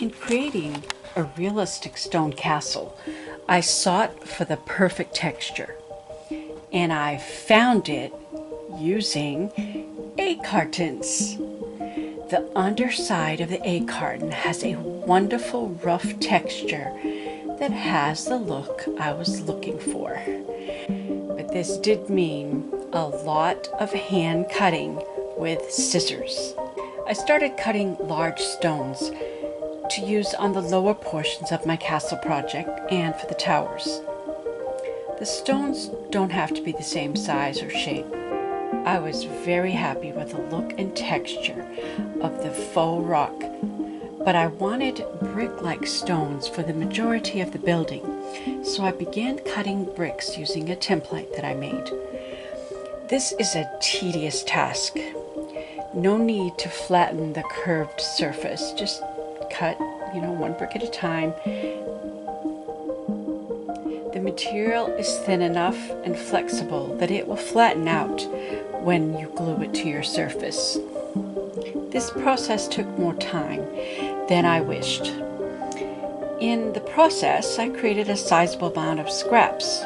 In creating a realistic stone castle, I sought for the perfect texture, and I found it using egg cartons. The underside of the egg carton has a wonderful rough texture that has the look I was looking for. But this did mean a lot of hand cutting with scissors. I started cutting large stones to use on the lower portions of my castle project and for the towers. The stones don't have to be the same size or shape. I was very happy with the look and texture of the faux rock, but I wanted brick-like stones for the majority of the building, so I began cutting bricks using a template that I made. This is a tedious task. No need to flatten the curved surface, just cut, one brick at a time. The material is thin enough and flexible that it will flatten out when you glue it to your surface. This process took more time than I wished. In the process, I created a sizable amount of scraps,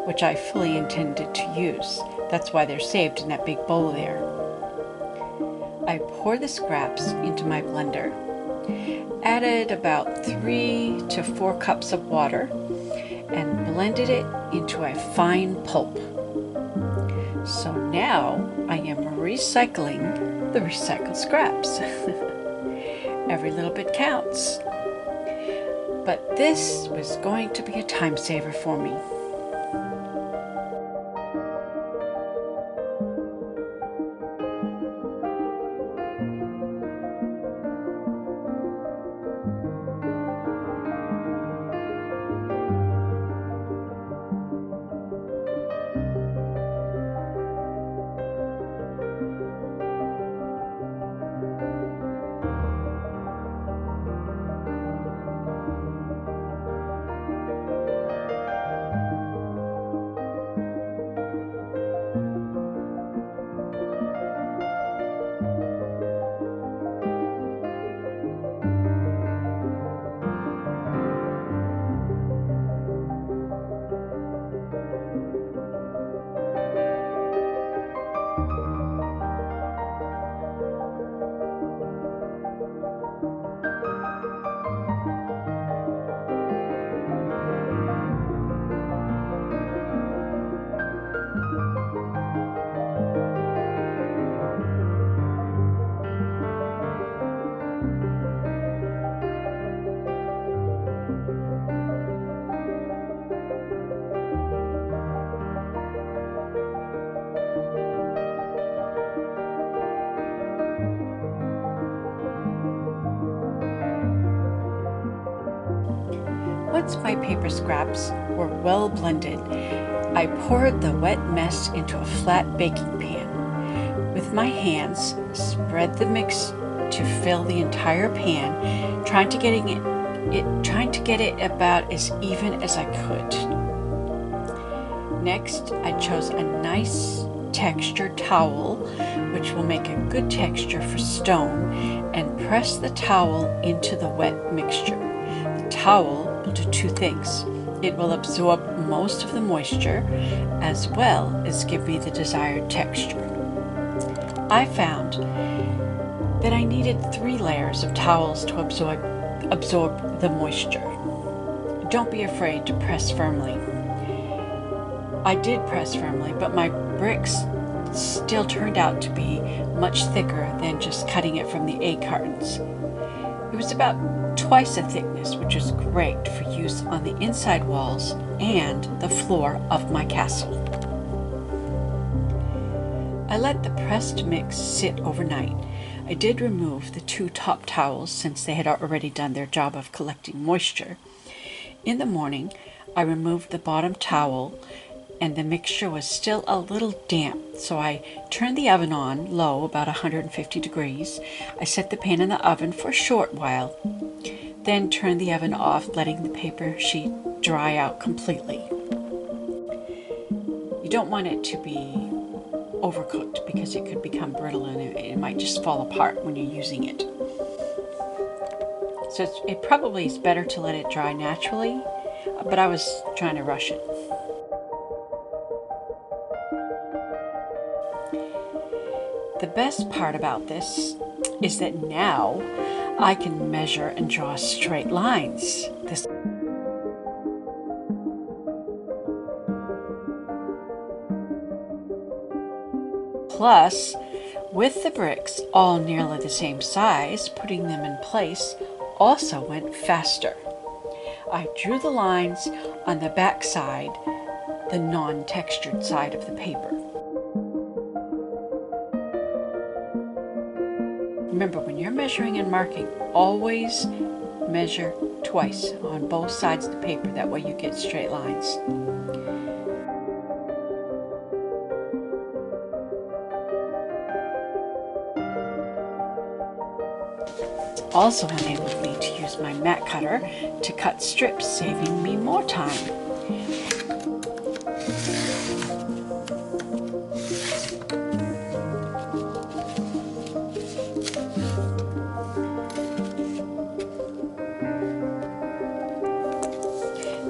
which I fully intended to use. That's why they're saved in that big bowl there. I poured the scraps into my blender, added about 3 to 4 cups of water, and blended it into a fine pulp. So now I am recycling the recycled scraps. Every little bit counts. But this was going to be a time saver for me. Once my paper scraps were well blended, I poured the wet mess into a flat baking pan. With my hands, spread the mix to fill the entire pan, trying to get it about as even as I could. Next, I chose a nice textured towel, which will make a good texture for stone, and press the towel into the wet mixture. The towel will do 2 things. It will absorb most of the moisture as well as give me the desired texture. I found that I needed 3 layers of towels to absorb the moisture. Don't be afraid to press firmly. I did press firmly, but my bricks still turned out to be much thicker than just cutting it from the egg cartons. It was about twice the thickness, which is great for use on the inside walls and the floor of my castle. I let the pressed mix sit overnight. I did remove the 2 top towels since they had already done their job of collecting moisture. In the morning, I removed the bottom towel and the mixture was still a little damp, so I turned the oven on low, about 150 degrees. I set the pan in the oven for a short while, then turned the oven off, letting the paper sheet dry out completely. You don't want it to be overcooked because it could become brittle and it might just fall apart when you're using it. So it probably is better to let it dry naturally, but I was trying to rush it. The best part about this is that now I can measure and draw straight lines. Plus, with the bricks all nearly the same size, putting them in place also went faster. I drew the lines on the back side, the non-textured side of the paper. Remember, when you're measuring and marking, always measure twice on both sides of the paper. That way you get straight lines. Also enabled me to use my mat cutter to cut strips, saving me more time.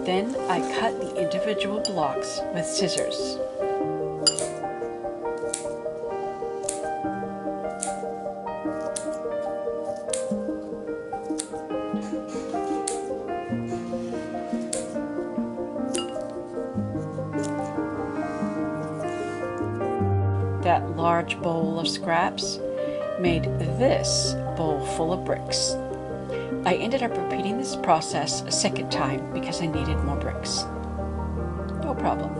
Then I cut the individual blocks with scissors. That large bowl of scraps made this bowl full of bricks. I ended up repeating this process a second time because I needed more bricks. No problem.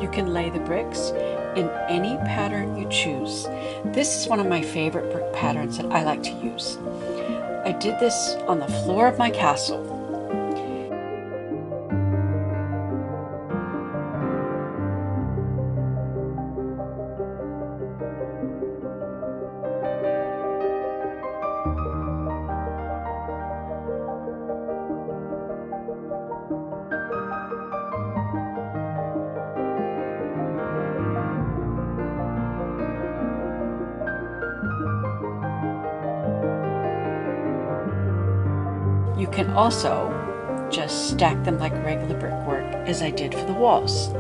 You can lay the bricks in any pattern you choose. This is one of my favorite brick patterns that I like to use. I did this on the floor of my castle. You can also just stack them like regular brickwork, as I did for the walls.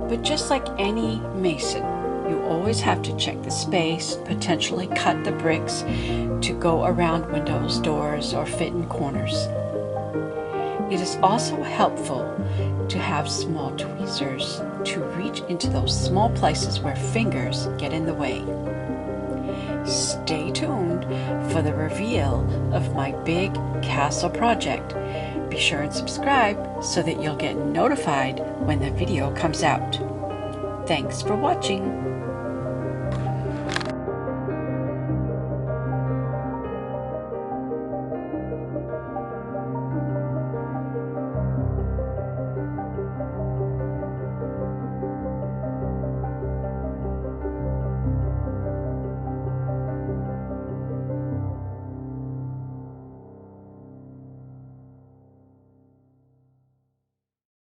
But just like any mason, you always have to check the space, potentially cut the bricks to go around windows, doors, or fit in corners. It is also helpful to have small tweezers to reach into those small places where fingers get in the way. Stay tuned for the reveal of my big castle project. Be sure and subscribe so that you'll get notified when the video comes out. Thanks for watching.